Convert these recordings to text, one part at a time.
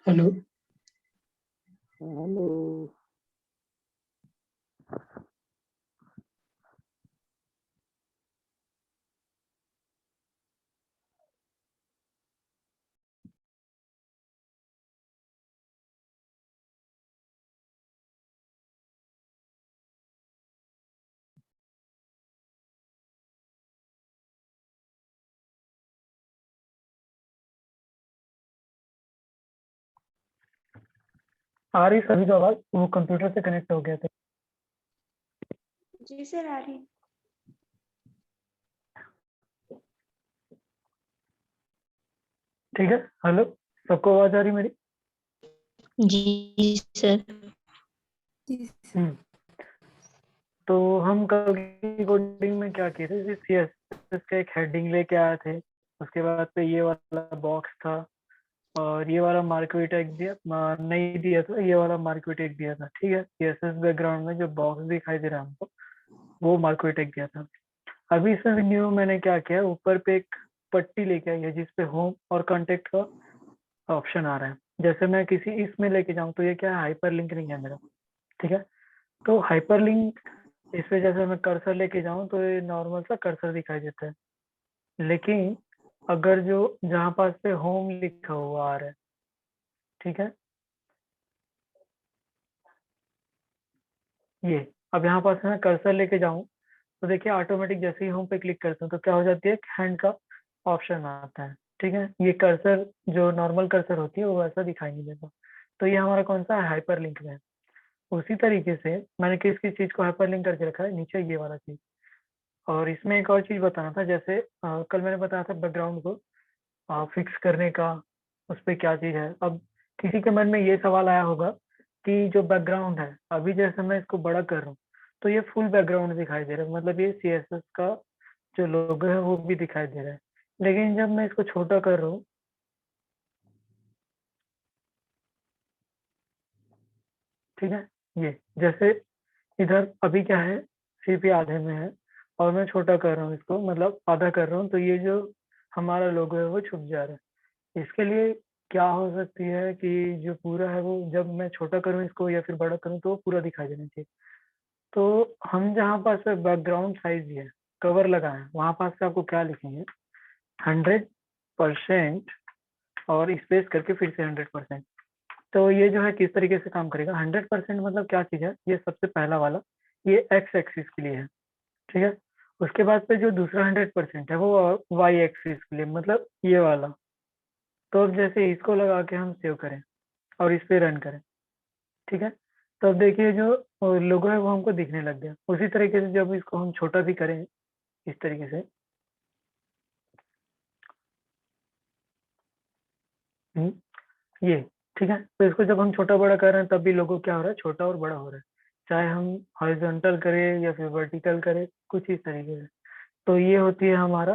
Hello. Hello. आ रही सभी तो आवाज, वो कंप्यूटर से कनेक्ट हो गया था। जी सर, आ रही। ठीक है। हेलो, सबको आवाज आ रही मेरी? जी सर। हम्म। तो हम कल की कोडिंग में क्या किए थे, सीएसएस का एक हेडिंग लेके आए थे। उसके बाद पे ये वाला बॉक्स था, और ये वाला मार्कवी टैग दिया, नहीं दिया था, ये वाला मार्कवी टैग दिया था। ठीक है, सीएसएस बैकग्राउंड में जो बॉक्स दिखाई दे रहा है हमको, वो मार्कवी टैग दिया था। अभी इसमें न्यू मैंने क्या किया, ऊपर पे एक पट्टी लेके आई है जिसपे होम और कांटेक्ट का ऑप्शन आ रहा है। जैसे मैं किसी इसमें लेके जाऊं तो ये क्या है, हाइपर लिंक नहीं है मेरा। ठीक है, तो हाइपर लिंक इस पे जैसे मैं कर्सर लेके जाऊं तो ये नॉर्मल सा कर्सर दिखाई देता है। लेकिन अगर जो जहां पास पे होम लिखा हुआ आ रहा है, ठीक है, ये अब यहाँ पास मैं कर्सर लेके जाऊं तो देखिए ऑटोमेटिक जैसे ही होम पे क्लिक करता हूँ तो क्या हो जाती है, हैंड का ऑप्शन आता है। ठीक है, ये कर्सर जो नॉर्मल कर्सर होती है वो वैसा दिखाई नहीं देता। तो ये हमारा कौन सा है, हाइपर लिंक में है। उसी तरीके से मैंने किस किस चीज को हाइपर लिंक करके रखा है, नीचे ये वाला चीज। और इसमें एक और चीज बताना था, जैसे कल मैंने बताया था बैकग्राउंड को फिक्स करने का, उस पर क्या चीज है। अब किसी के मन में ये सवाल आया होगा कि जो बैकग्राउंड है, अभी जैसे मैं इसको बड़ा कर रहा हूँ तो ये फुल बैकग्राउंड दिखाई दे रहा है, मतलब ये सीएसएस का जो लोगो है वो भी दिखाई दे रहा है। लेकिन जब मैं इसको छोटा कर रहा हूँ, ठीक है, ये जैसे इधर अभी क्या है, सीपी आधे में है और मैं छोटा कर रहा हूँ इसको, मतलब आधा कर रहा हूँ, तो ये जो हमारा लोगो है वो छुप जा रहा है। इसके लिए क्या हो सकती है कि जो पूरा है वो जब मैं छोटा करूँ इसको या फिर बड़ा करूँ तो वो पूरा दिखाई देना चाहिए। तो हम जहाँ पास बैकग्राउंड साइज है, कवर लगाए, वहां पास से आपको क्या लिखेंगे, 100% और स्पेस करके फिर से 100%। तो ये जो है किस तरीके से काम करेगा, 100% मतलब क्या चीज है, ये सबसे पहला वाला, ये एक्स एक्सिस के लिए है। ठीक है, उसके बाद पे जो दूसरा 100% है वो वाई एक्सिस के लिए, मतलब ये वाला। तो अब जैसे इसको लगा के हम सेव करें और इस पे रन करें, ठीक है, तो अब देखिए जो लोगो है वो हमको दिखने लग गया। उसी तरीके से जब इसको हम छोटा भी करें इस तरीके से, ये, ठीक है, तो इसको जब हम छोटा बड़ा कर रहे हैं तब भी लोगो क्या हो रहा है, छोटा और बड़ा हो रहा है। चाहे हम हॉरिजॉन्टल करें या फिर वर्टिकल करें, कुछ इस तरीके से। तो ये होती है हमारा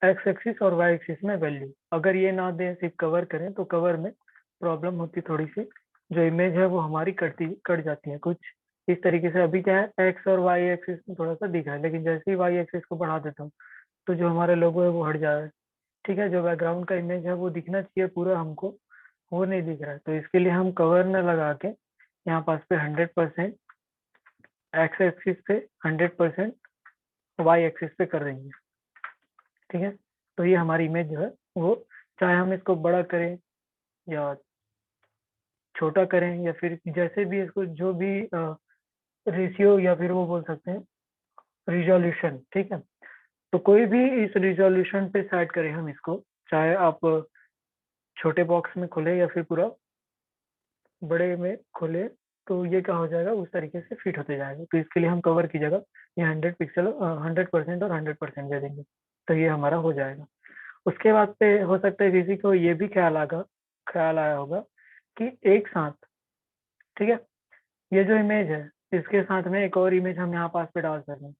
एक्स एक्सिस और वाई एक्सिस में वैल्यू। अगर ये ना दें, सिर्फ कवर करें, तो कवर में प्रॉब्लम होती थोड़ी सी, जो इमेज है वो हमारी कट जाती है कुछ इस तरीके से। अभी क्या है, एक्स और वाई एक्सिस में थोड़ा सा दिखा है, लेकिन जैसे ही वाई एक्सिस को बढ़ा देता हूँ तो जो हमारा लोगो है वो हट जा रहा है। ठीक है, जो बैकग्राउंड का इमेज है वो दिखना चाहिए पूरा हमको, वो नहीं दिख रहा है। तो इसके लिए हम कवर न लगा के यहाँ पास पे 100% एक्स एक्सिस पे, 100% वाई एक्सिस पे कर देंगे। ठीक है, तो ये हमारी इमेज जो है वो, चाहे हम इसको बड़ा करें या छोटा करें या फिर जैसे भी इसको जो भी रेशियो या फिर वो बोल सकते हैं रिजोल्यूशन। ठीक है, तो कोई भी इस रिजोल्यूशन पे सेट करें हम इसको, चाहे आप छोटे बॉक्स में खोले या फिर पूरा बड़े में खोले, तो ये क्या हो जाएगा, उस तरीके से फिट होते जाएगा। तो इसके लिए हम कवर की जगह ये 100 पिक्सल 100% और 100% दे देंगे, तो ये हमारा हो जाएगा। उसके बाद पे हो सकता है किसी को ये भी ख्याल आया होगा कि एक साथ, ठीक है, ये जो इमेज है इसके साथ में एक और इमेज हम यहाँ पास पे डाल सकते हैं।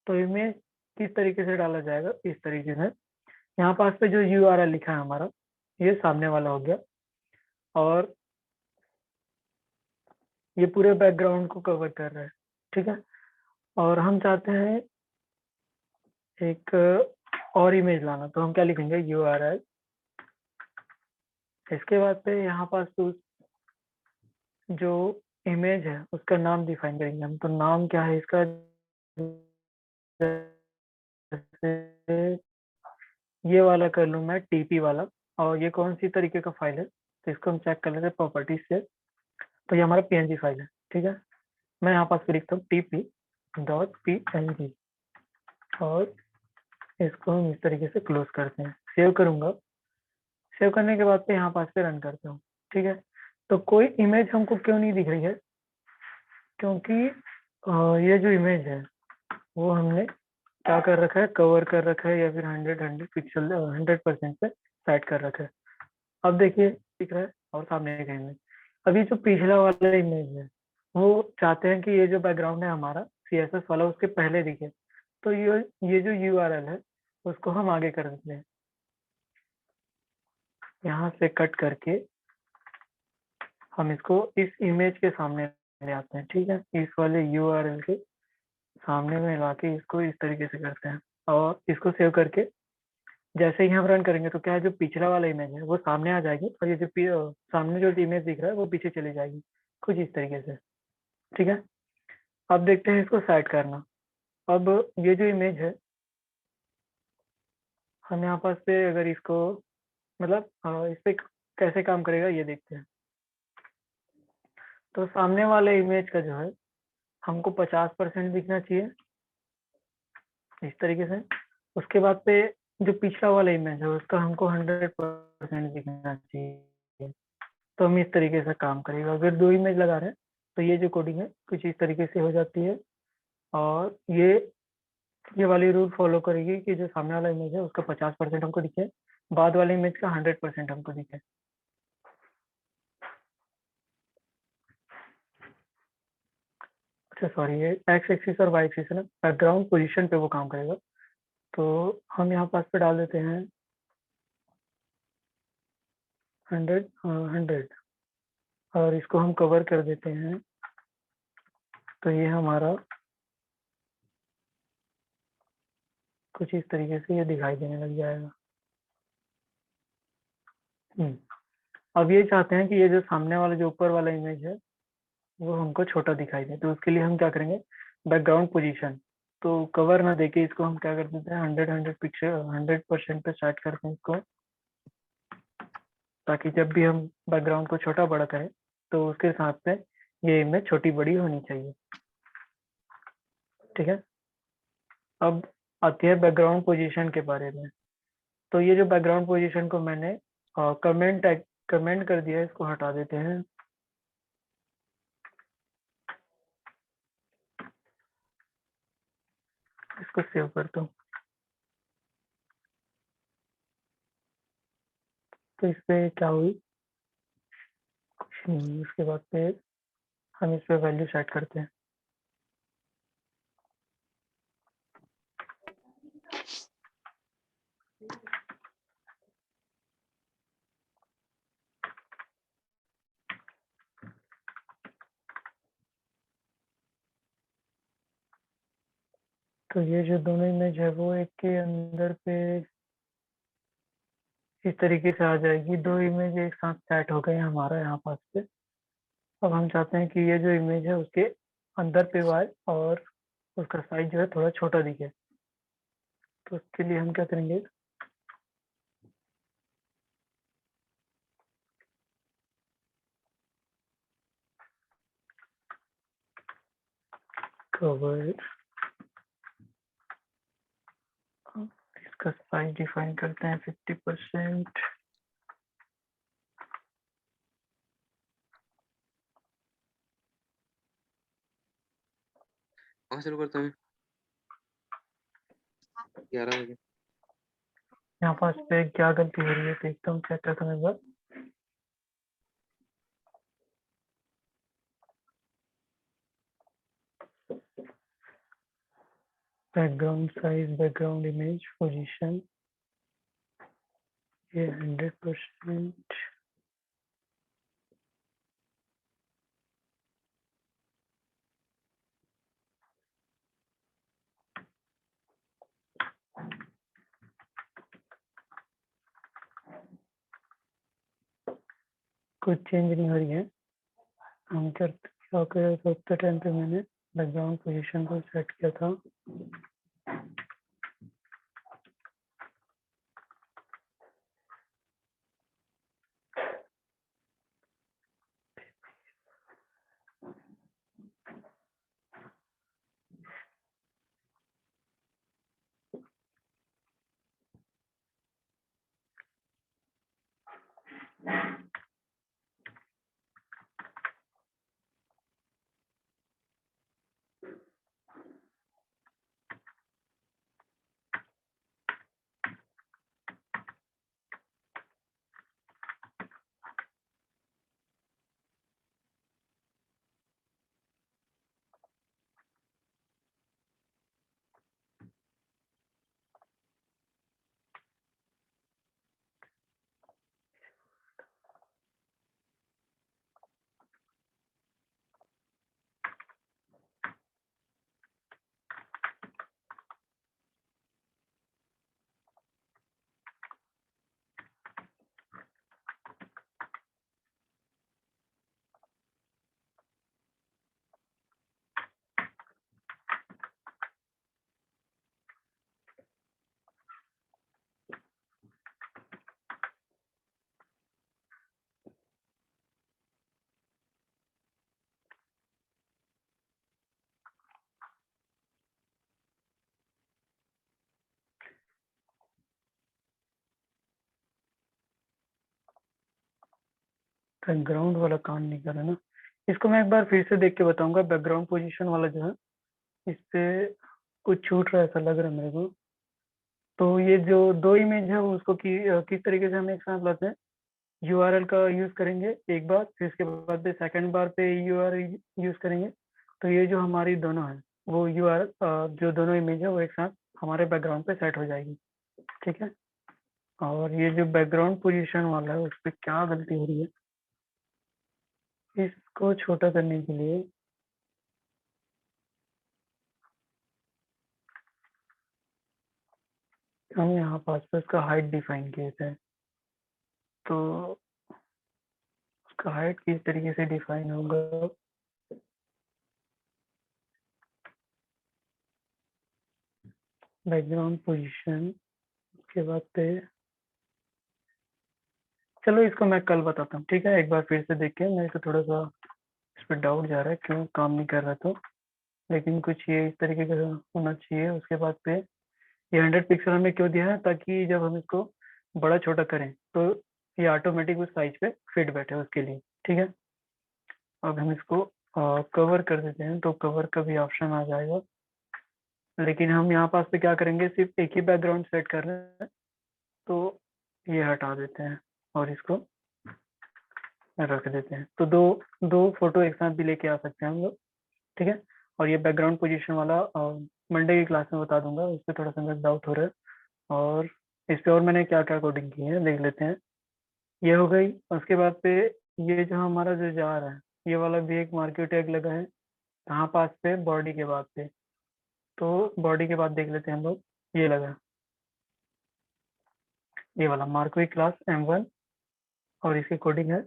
तो इमेज किस तरीके से डाला जाएगा, इस तरीके से, यहाँ पास पे जो URL लिखा है हमारा, ये सामने वाला हो गया, और ये पूरे बैकग्राउंड को कवर कर रहा है। ठीक है, और हम चाहते हैं एक और इमेज लाना, तो हम क्या लिखेंगे, URL इसके बाद पे यहाँ पास तो जो इमेज है उसका नाम डिफाइन करेंगे हम। तो नाम क्या है इसका, जैसे ये वाला कर लूँ मैं, टीपी वाला। और ये कौन सी तरीके का फाइल है, तो इसको हम चेक कर लेते हैं प्रॉपर्टीज से। तो ये हमारा पीएनजी फाइल है, ठीक है। मैं यहाँ पास पे लिखता हूँ टीपी डॉट पीएनजी, और इसको हम इस तरीके से क्लोज करते हैं। सेव करूंगा। सेव करने के बाद पे यहाँ पास पे रन करता हूँ, ठीक है। तो कोई इमेज हमको क्यों नहीं दिख रही है, क्योंकि ये जो इमेज है वो हमने क्या कर रखा है, कवर कर रखा है, या फिर 100 पिक्सल 100% पे सेट कर रखा है। अब देखिए दिख रहा है, और सामने का इमेज। अभी जो पिछला वाला इमेज है वो चाहते हैं कि ये जो बैकग्राउंड है हमारा सीएसएस वाला उसके पहले दिखे। तो ये जो यूआरएल है उसको हम आगे कर देते हैं, यहाँ से कट करके हम इसको इस इमेज के सामने ले आते हैं, ठीक है। इस वाले यूआरएल के सामने में ला के इसको इस तरीके से करते हैं, और इसको सेव करके जैसे ही हम रन करेंगे तो क्या है, जो पिछला वाला इमेज है वो सामने आ जाएगी, और ये जो सामने जो इमेज दिख रहा है वो पीछे चली जाएगी, कुछ इस तरीके से, ठीक है। अब देखते हैं इसको सेट करना। अब ये जो इमेज है हम यहाँ पास पे अगर इसको मतलब इस पे कैसे काम करेगा ये देखते हैं। तो सामने वाले इमेज का जो है हमको 50% दिखना चाहिए, इस तरीके से। उसके बाद पे जो पिछला वाला इमेज है उसका हमको 100% दिखना चाहिए। तो हम इस तरीके से काम करेगा। अगर दो इमेज लगा रहे हैं तो ये जो कोडिंग है कुछ इस तरीके से हो जाती है, और ये वाली रूल फॉलो करेगी कि जो सामने वाला इमेज है उसका 50% हमको दिखे, बाद वाले इमेज का 100% हमको दिखे। अच्छा सॉरी, ये एक्स एक्सिस और वाई एक्सिस है ना, बैकग्राउंड पोजीशन पे वो काम करेगा। तो हम यहाँ पास पे डाल देते हैं 100, और इसको हम कवर कर देते हैं। तो ये हमारा कुछ इस तरीके से ये दिखाई देने लग जाएगा। अब ये चाहते हैं कि ये जो सामने वाला जो ऊपर वाला इमेज है वो हमको छोटा दिखाई दे। तो उसके लिए हम क्या करेंगे, बैकग्राउंड पोजीशन तो कवर ना देके इसको हम क्या कर देते हैं, 100% पे सेट करते हैं इसको, ताकि जब भी हम बैकग्राउंड को छोटा बड़ा करें तो उसके साथ में ये इमेज छोटी बड़ी होनी चाहिए, ठीक है। अब आती है बैकग्राउंड पोजीशन के बारे में। तो ये जो बैकग्राउंड पोजीशन को मैंने कमेंट कमेंट कर दिया है, इसको हटा देते हैं। इसको सेव करता हूँ। तो इस पे क्या हुई, कुछ नहीं। उसके बाद पे हम इस पे वैल्यू सेट करते हैं। तो ये जो दोनों इमेज है वो एक के अंदर पे इस तरीके से आ जाएगी। दो इमेज एक साथ सेट हो गए हमारा यहाँ पास पे। अब हम चाहते हैं कि ये जो इमेज है उसके अंदर पे आए और उसका साइज जो है थोड़ा छोटा दिखे। तो उसके लिए हम क्या करेंगे, कवर, इसका साइज डिफाइन करते हैं 50%। कहाँ शुरू करता हूँ? 11 बजे। यहाँ पास पे क्या गलती हो रही है देखता हूँ, चेक करता हूँ एक बार। Background size, background image position, ये 100%। कुछ चेंज नहीं हो रही है। हम करते टाइम पे मैंने बैकग्राउंड पोजीशन को सेट किया था। बैकग्राउंड वाला काम नहीं कर रहा ना। इसको मैं एक बार फिर से देख के बताऊंगा। बैकग्राउंड पोजीशन वाला जो है, इस पे कुछ छूट रहा है ऐसा लग रहा है मेरे को। तो ये जो दो इमेज है वो उसको किस तरीके से हम एक साथ लाते हैं। यूआरएल का यूज करेंगे एक बार, फिर उसके बाद में सेकंड बार पे यूआरएल यूज करेंगे। तो ये जो हमारी दोनों है वो यूआरएल, जो दोनों इमेज है वो एक साथ हमारे बैकग्राउंड पे सेट हो जाएगी। ठीक है। और ये जो बैकग्राउंड पोजीशन वाला है उस पर क्या गलती हो रही है, इसको छोटा करने के लिए हम यहाँ पास पे उसका हाइट डिफाइन किए थे। तो उसका हाइट किस तरीके से डिफाइन होगा, बैकग्राउंड पोजीशन के बाद पे। चलो इसको मैं कल बताता हूँ, ठीक है। एक बार फिर से देख के, मेरे को थोड़ा सा इस पर डाउट जा रहा है क्यों काम नहीं कर रहा। तो लेकिन कुछ ये इस तरीके का होना चाहिए। उसके बाद पे ये 100 पिक्सल हमें क्यों दिया है, ताकि जब हम इसको बड़ा छोटा करें तो ये ऑटोमेटिक उस साइज पे फिट बैठे उसके लिए। ठीक है। अब हम इसको कवर कर देते हैं, तो कवर का भी ऑप्शन आ जाएगा। लेकिन हम यहाँ पास पे क्या करेंगे, सिर्फ एक ही बैकग्राउंड सेट कर रहे हैं, तो ये हटा देते हैं और इसको रख देते हैं। तो दो दो फोटो एक साथ भी लेके आ सकते हैं हम लोग। ठीक है। और ये बैकग्राउंड पोजीशन वाला मंडे की क्लास में बता दूंगा, उस पर थोड़ा सा मेरा डाउट हो रहा है। और इस पे और मैंने क्या क्या कोडिंग की है देख लेते हैं। ये हो गई। उसके बाद पे ये जो हमारा जो जा रहा है, ये वाला भी एक मार्केट टैग लगा है कहाँ पास पे, बॉडी के बाद पे। तो बॉडी के बाद देख लेते हैं हम लोग, ये लगा, ये वाला मार्कवी क्लास M1। और इसकी कोडिंग है,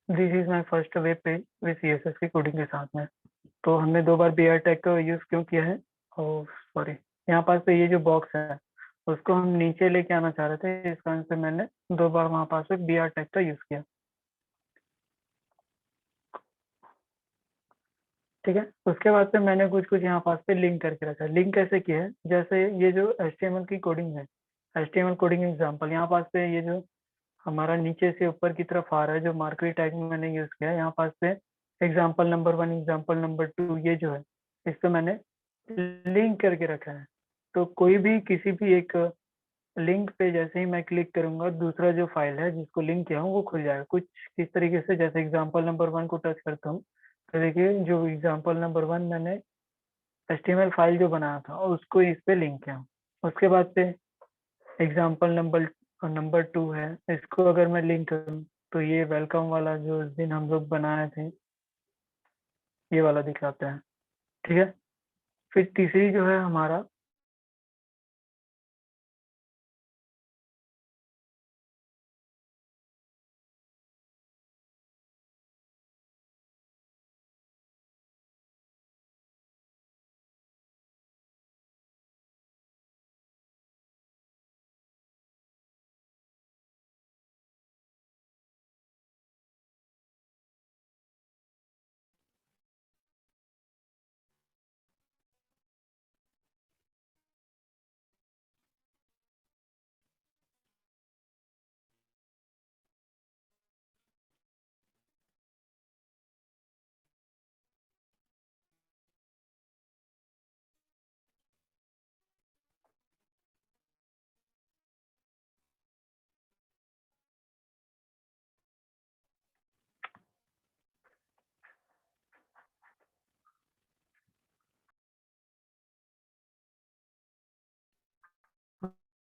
this is my first web page with CSS की कोडिंग के साथ में। तो हमने दो बार BR टैग का यूज क्यों किया है, और सॉरी, यहाँ पास पे ये जो बॉक्स है उसको हम नीचे लेके आना चाह रहे थे, इस कारण से मैंने दो बार वहाँ पास पे BR टैग का यूज किया। ठीक है। उसके बाद से मैंने कुछ कुछ यहाँ पास पे लिंक करके रखा है। लिंक कैसे किया है, जैसे ये जो HTML की कोडिंग है, HTML कोडिंग एग्जाम्पल, यहाँ पास पे ये जो हमारा नीचे से ऊपर की तरफ आ रहा है, जो मार्कवी टैग में मैंने यूज किया है, यहाँ पास पे एग्जाम्पल नंबर 1, एग्जाम्पल नंबर 2, ये जो है इसको मैंने लिंक करके रखा है। तो कोई भी किसी भी एक लिंक पे जैसे ही मैं क्लिक करूंगा, दूसरा जो फाइल है जिसको लिंक किया हूँ वो खुल जाएगा। कुछ इस तरीके से, जैसे एग्जाम्पल नंबर 1 को टच करता हूँ तो देखिए जो एग्जाम्पल नंबर 1 मैंने HTML फाइल जो बनाया था उसको इस पे लिंक किया। उसके बाद पे एग्जाम्पल नंबर 2 है, इसको अगर मैं लिंक करूँ तो ये वेलकम वाला जो उस दिन हम लोग बनाए थे, ये वाला दिखाता है। ठीक है। फिर तीसरी जो है हमारा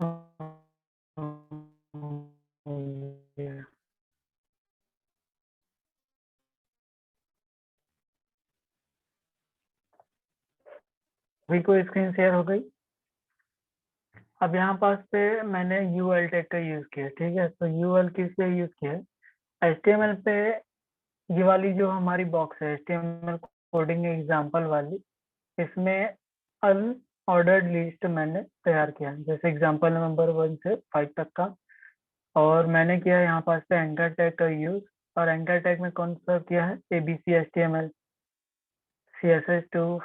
ये अभी कोई स्क्रीन शेयर हो गई। अब यहाँ पास पे मैंने यूएल टैग का यूज किया, ठीक है। तो यूएल किस लिए यूज किया है? एचटीएमएल पे ये वाली जो हमारी बॉक्स है एचटीएमएल कोडिंग एग्जांपल वाली, इसमें अनऑर्डर्ड लिस्ट मैंने तैयार किया है, जैसे एग्जांपल नंबर 1 से 5 तक का। और मैंने किया है यहाँ पास पे एंकर टैग का यूज। और एंकर टैग में कौन सा किया है? ABC HTML CSS2।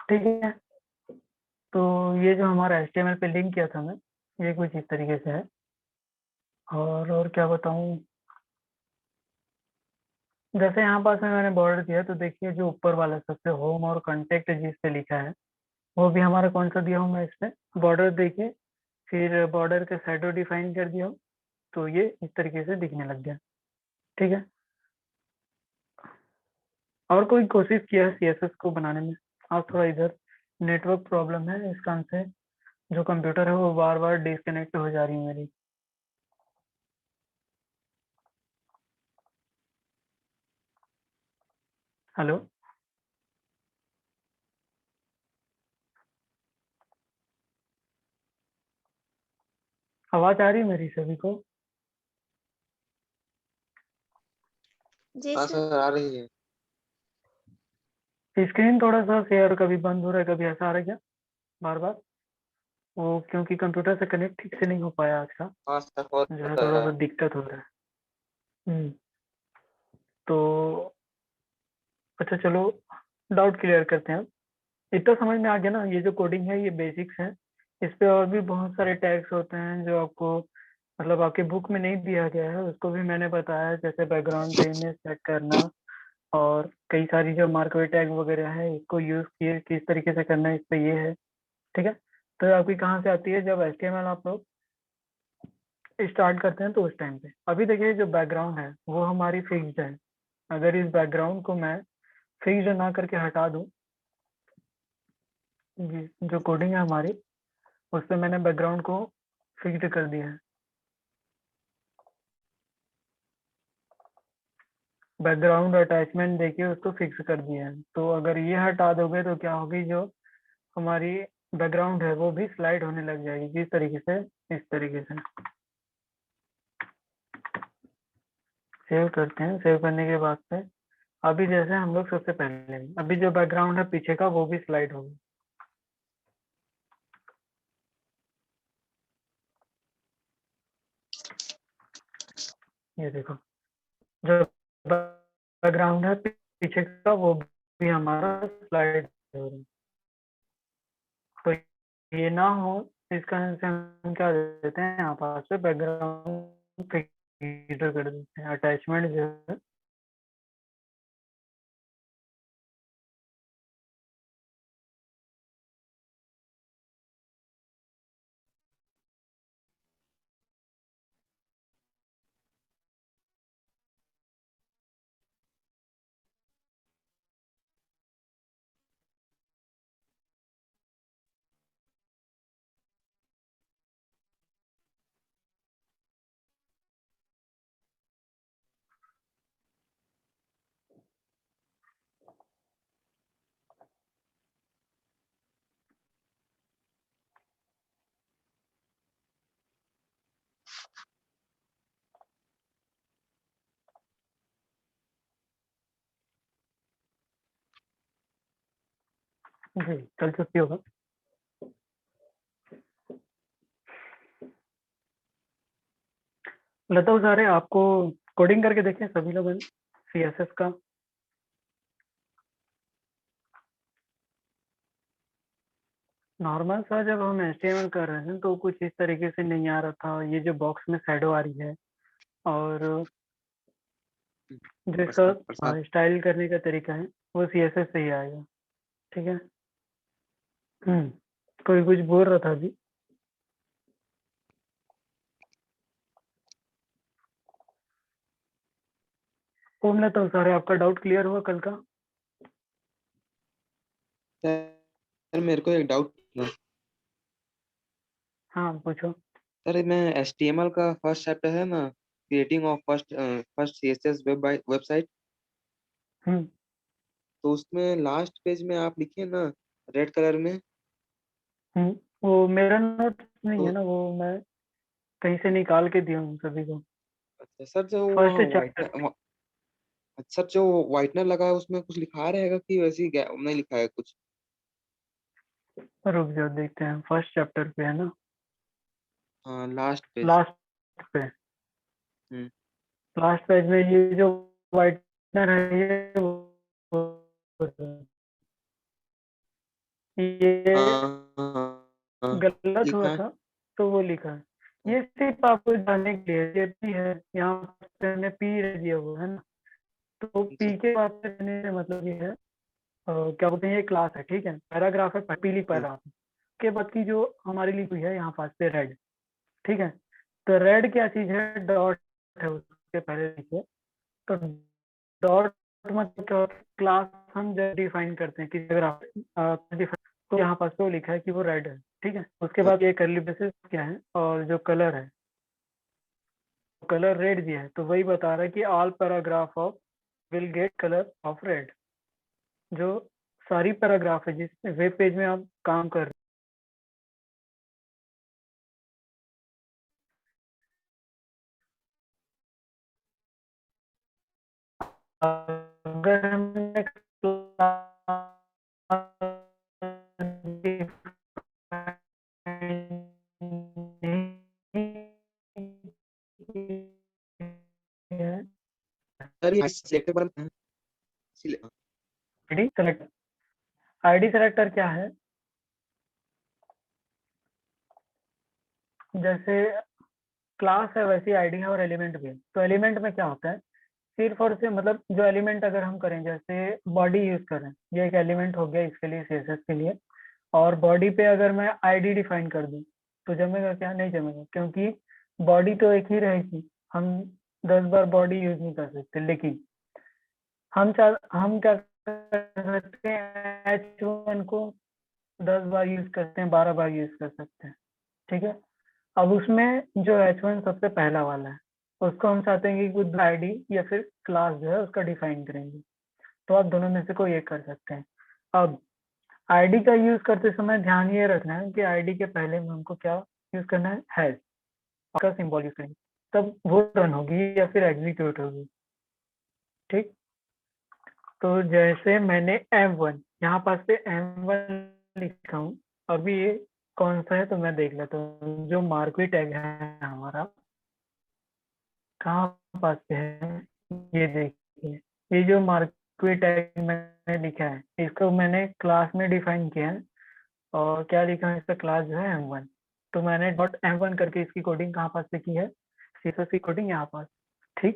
ठीक है, तो ये जो हमारा एचटीएमएल पे लिंक किया था मैं, ये कुछ इस तरीके से है। और क्या बताऊँ? जैसे यहाँ पास में मैंने बॉर्डर दिया, तो देखिए जो ऊपर वाला सबसे होम और कांटेक्ट जिस पे लिखा है, वो भी हमारा कौन सा दिया हूँ मैं इस पे? बॉर्डर देखिए, फिर बॉर्डर के शैडो डिफाइन कर दिया हूँ, तो ये इस तरीके से दिखने लग गया। ठीक है। और कोई कोशिश किया है सीएसएस को बनाने में? आप थोड़ा इधर, नेटवर्क प्रॉब्लम है इस कारण से जो कंप्यूटर है वो बार बार डिस्कनेक्ट हो जा रही है मेरी। हेलो, आवाज आ रही है मेरी सभी को? जी हाँ सर। सर, आ रही है। स्क्रीन थोड़ा सा शेयर कभी बंद हो रहा है, कभी ऐसा आ रहा है क्या बार बार? वो क्योंकि कंप्यूटर से कनेक्ट ठीक से नहीं हो पाया आज का, हाँ सर, बहुत जो है होता थोड़ा है। सा दिक्कत हो रहा है। तो अच्छा चलो, डाउट क्लियर करते हैं। इतना समझ में आ गया ना, ये जो कोडिंग है ये बेसिक्स है। इस पे और भी बहुत सारे टैग्स होते हैं जो आपको मतलब आपके बुक में नहीं दिया गया है, उसको भी मैंने बताया है, जैसे बैकग्राउंड पे इमेज सेट करना और कई सारी जो मार्कवे टैग वगैरह है इसको यूज किए किस तरीके से करना है, इस पे ये है। ठीक है। तो ये आपकी कहाँ से आती है? जब एचटीएमएल आप लोग स्टार्ट करते हैं तो उस टाइम पे। अभी देखिए जो बैकग्राउंड है वो हमारी फिक्स्ड है। अगर इस बैकग्राउंड को मैं फिक्स्ड ना करके हटा दूं, जी जो कोडिंग है हमारी, उस पे मैंने बैकग्राउंड को फिक्स्ड कर दिया है। बैकग्राउंड अटैचमेंट देखिए उसको फिक्स कर दिया है। तो अगर ये हटा दोगे तो क्या होगी, जो हमारी बैकग्राउंड है वो भी स्लाइड होने लग जाएगी जिस तरीके से, इस तरीके से। सेव करते हैं। सेव करने के बाद से अभी जैसे हम लोग सबसे पहले अभी जो बैकग्राउंड है पीछे का वो भी स्लाइड होगा। ये देखो, जो बैकग्राउंड है पीछे का वो भी हमारा स्लाइड हो रहा है। तो ये ना हो इस कारण से हम क्या देते हैं, यहाँ पास पे बैकग्राउंड फिल्टर कर देते हैं, अटैचमेंट जो है। जी, कल छुट्टी होगा। लता सारे आपको कोडिंग करके देखें सभी लोगों ने सीएसएस का। नॉर्मल सा जब हम एचटीएमएल कर रहे हैं तो कुछ इस तरीके से नहीं आ रहा था। ये जो बॉक्स में शैडो आ रही है और जो इसका प्रसाद प्रसाद स्टाइल करने का तरीका है वो सीएसएस से ही आएगा। ठीक है। कोई कुछ बोल रहा था अभी। ओम लता सारे आपका डाउट क्लियर हुआ कल का? सर मेरे को एक डाउट था। हाँ पूछो। सर मैं HTML का फर्स्ट चैप्टर है ना, creating of first CSS website, hmm तो उसमें लास्ट पेज में आप लिखे ना रेड कलर में। हम्म वो मेरा नोट नहीं तो है ना, वो मैं कहीं से निकाल के दिया हूँ सभी को। अच्छा सर, जो फर्स्ट वहाँ चैप्टर व्हाइटनर, सर जो व्हाइटनर लगा है उसमें कुछ लिखा रहेगा कि वैसे ही नहीं लिखा है कुछ? पे रुक जाओ देखते हैं। फर्स्ट चैप्टर पे है ना, हाँ लास्ट पेज। लास्ट पे। हम्म। लास्ट पेज में ये जो व्हाइटनर है ये ये हाँ हाँ हाँ, गलत हुआ लिखा है। था तो वो लिखा है। ये सिर्फ आपको जानने के लिए ये पी है, यहाँ पे हमने पी दिया हुआ है ना। तो अच्छा। पी के बाद रहने से मतलब ये है क्या बोलते हैं, ये क्लास है। ठीक है, पैराग्राफ है, पीली हाँ पैराग्राफ के बाद की जो हमारी लिखी हुई है यहाँ पास पे रेड। ठीक है, तो रेड क्या चीज है? डॉट है उसके पहले लिखिए। तो डॉट मतलब क्या होता है? क्लास हम जब डिफाइन करते हैं किसी ग्राफ तो यहाँ पास तो लिखा है कि वो रेड है। ठीक है, उसके हाँ। बाद ये कर्ली ब्रेसेस क्या है और जो कलर है, कलर रेड दिया है तो वही बता रहा है कि all paragraph of will get colour of red. जो सारी पैराग्राफ है जिस वेब पेज में आप काम कर रहे हैं, अगर हमने सर ये सिलेक्ट पर सिले- आईडी सेलेक्ट, आईडी सेलेक्टर क्या है? जैसे क्लास है वैसी आईडी है और एलिमेंट भी है। तो एलिमेंट में क्या होता है? सिर्फ और सिर्फ मतलब जो एलिमेंट अगर हम करें, जैसे बॉडी यूज करें, ये एक एलिमेंट हो गया इसके लिए, सीएसएस के लिए। और बॉडी पे अगर मैं आईडी डिफाइन कर दूं तो जमेगा क्या? नहीं जमेगा, क्योंकि बॉडी तो एक ही रहेगी। हम 10 बार बॉडी यूज नहीं कर सकते, लेकिन हम क्या कर सकते हैं? H1 को 10 बार यूज करते हैं, 12 बार यूज कर सकते हैं। ठीक है, अब उसमें जो H1 सबसे पहला वाला है उसको हम चाहते हैं कि खुद आईडी या फिर क्लास जो है उसका डिफाइन करेंगे। तो आप दोनों में से कोई एक कर सकते हैं। अब आईडी का यूज करते समय ध्यान ये रखना है कि आईडी के पहले में हमको क्या यूज करना है? हैश का सिंबल यूज करेंगे, तब वो रन होगी या फिर एग्जीक्यूट होगी। ठीक, तो जैसे मैंने M1 यहाँ पास पे M1 लिखा हूँ। अभी ये कौन सा है तो मैं देख लेता हूँ। जो मार्कवी टैग है हमारा कहाँ पास पे है, ये देखिए। ये जो मार्कवी टैग मैंने लिखा है इसको मैंने क्लास में डिफाइन किया है। और क्या लिखा है? इसका क्लास जो है M1। तो मैंने डॉट M1 करके इसकी कोडिंग कहाँ पास से की है? सीएसएस की कोडिंग यहाँ पास। ठीक,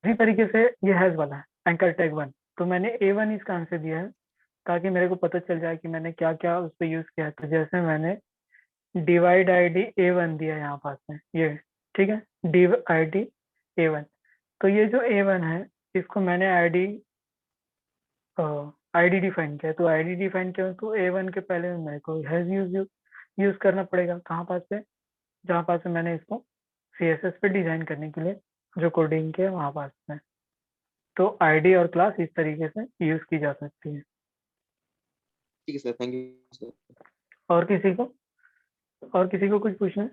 इसी तरीके से ये हैज वाला है एंकर टैग 1। तो मैंने A1 इसका आंसर दिया है ताकि मेरे को पता चल जाए कि मैंने क्या क्या उस पर यूज किया है। तो जैसे मैंने डिवाइड आईडी A1 दिया है यहाँ पास में ये। ठीक है, डिव आईडी A1। तो ये जो A1 है इसको मैंने आईडी डिफाइन किया है। तो आईडी डिफाइन किया तो A1 के पहले में मेरे को हैज यूज करना पड़ेगा। कहाँ पास पे? जहाँ पास से मैंने इसको सीएसएस पे डिजाइन करने के लिए जो कोडिंग किया वहाँ पास में। तो आईडी और क्लास इस तरीके से यूज की जा सकती है। ठीक है सर, थैंक यू सर। और किसी को और किसी को कुछ पूछना है?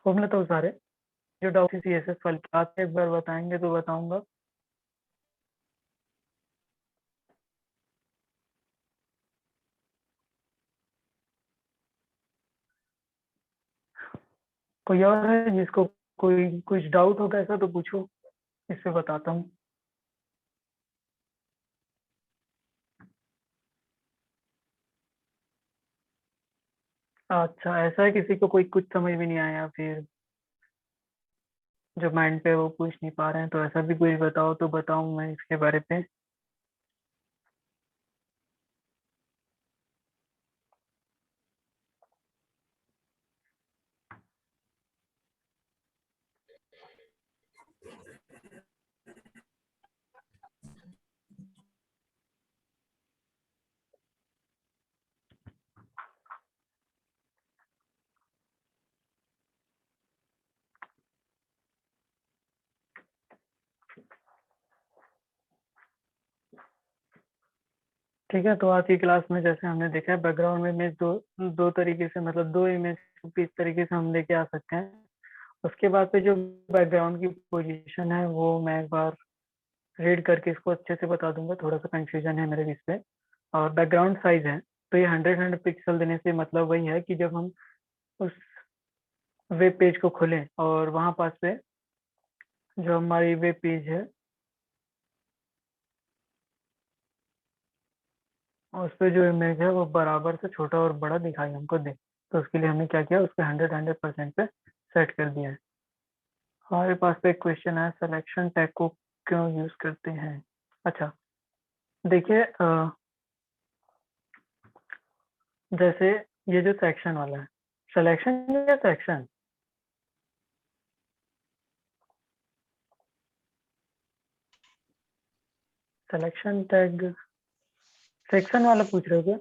होंगे तो सारे जो डाउट CSS फाइल के आप एक बार बताएंगे तो बताऊंगा। कोई और है जिसको कोई कुछ डाउट होगा ऐसा तो पूछो, इससे बताता हूँ। अच्छा, ऐसा है किसी को कोई कुछ समझ में नहीं आया, फिर जो माइंड पे वो पूछ नहीं पा रहे हैं, तो ऐसा भी कुछ बताओ तो बताऊं मैं इसके बारे पे। ठीक है, तो आज की क्लास में जैसे हमने देखा है बैकग्राउंड में इमेज दो दो तरीके से, मतलब दो इमेज को इस तरीके से हम लेके आ सकते हैं। उसके बाद पे जो बैकग्राउंड की पोजीशन है वो मैं एक बार रीड करके इसको अच्छे से बता दूंगा, थोड़ा सा कंफ्यूजन है मेरे इस पे। और बैकग्राउंड साइज है तो ये 100 पिक्सल देने से मतलब वही है कि जब हम उस वेब पेज को खोलें और वहां पास पे जो हमारी वेब पेज है और उस पे जो इमेज है वो बराबर से छोटा और बड़ा दिखाई हमको दे, तो उसके लिए हमने क्या किया, उसके 100% पे सेट कर दिया है। हमारे पास पे एक क्वेश्चन है, सिलेक्शन टैग को क्यों यूज करते हैं। अच्छा, देखिए जैसे ये जो सेक्शन वाला है, सिलेक्शन या सेक्शन, सिलेक्शन टैग सेक्शन वाला पूछ रहे हो क्या?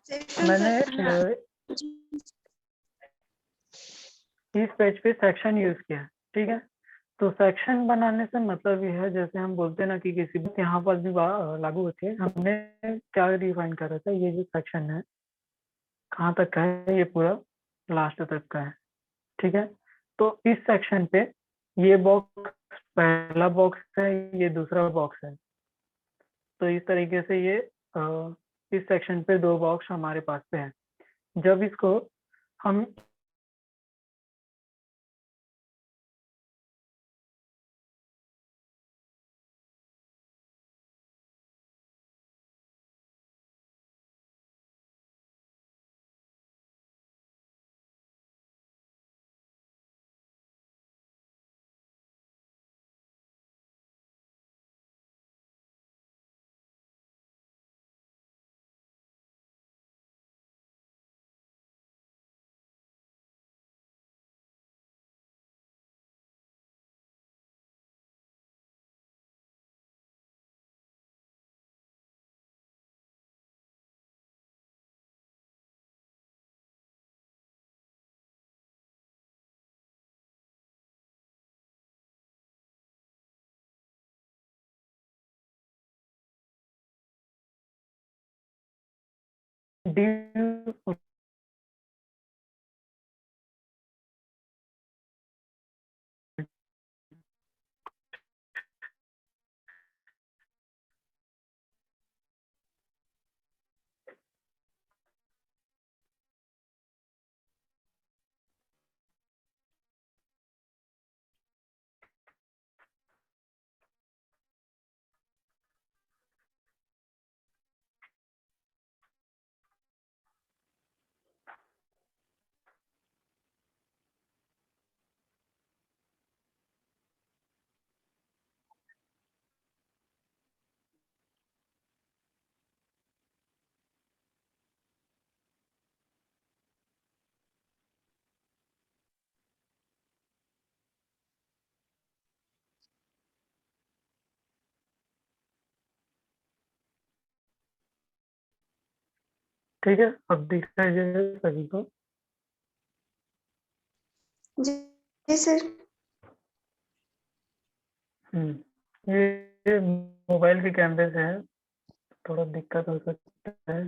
सेक्शन मैंने हाँ इस पेज पे सेक्शन यूज किया है, ठीक है। तो सेक्शन बनाने से मतलब ये है, जैसे हम बोलते हैं ना कि किसी भी यहाँ पर भी लागू होती है, हमने क्या डिफाइन करा था, ये जो सेक्शन है कहाँ तक का है, ये पूरा लास्ट तक का है, ठीक है। तो इस सेक्शन पे ये बॉक्स पहला बॉक्स है, ये दूसरा बॉक्स है, तो इस तरीके से ये इस सेक्शन पे दो बॉक्स हमारे पास पे है। जब इसको हम div ठीक है, अब दिखाई दे रहा है सभी को। जी सर। ये मोबाइल के कैमरे से है, थोड़ा दिक्कत हो सकता है।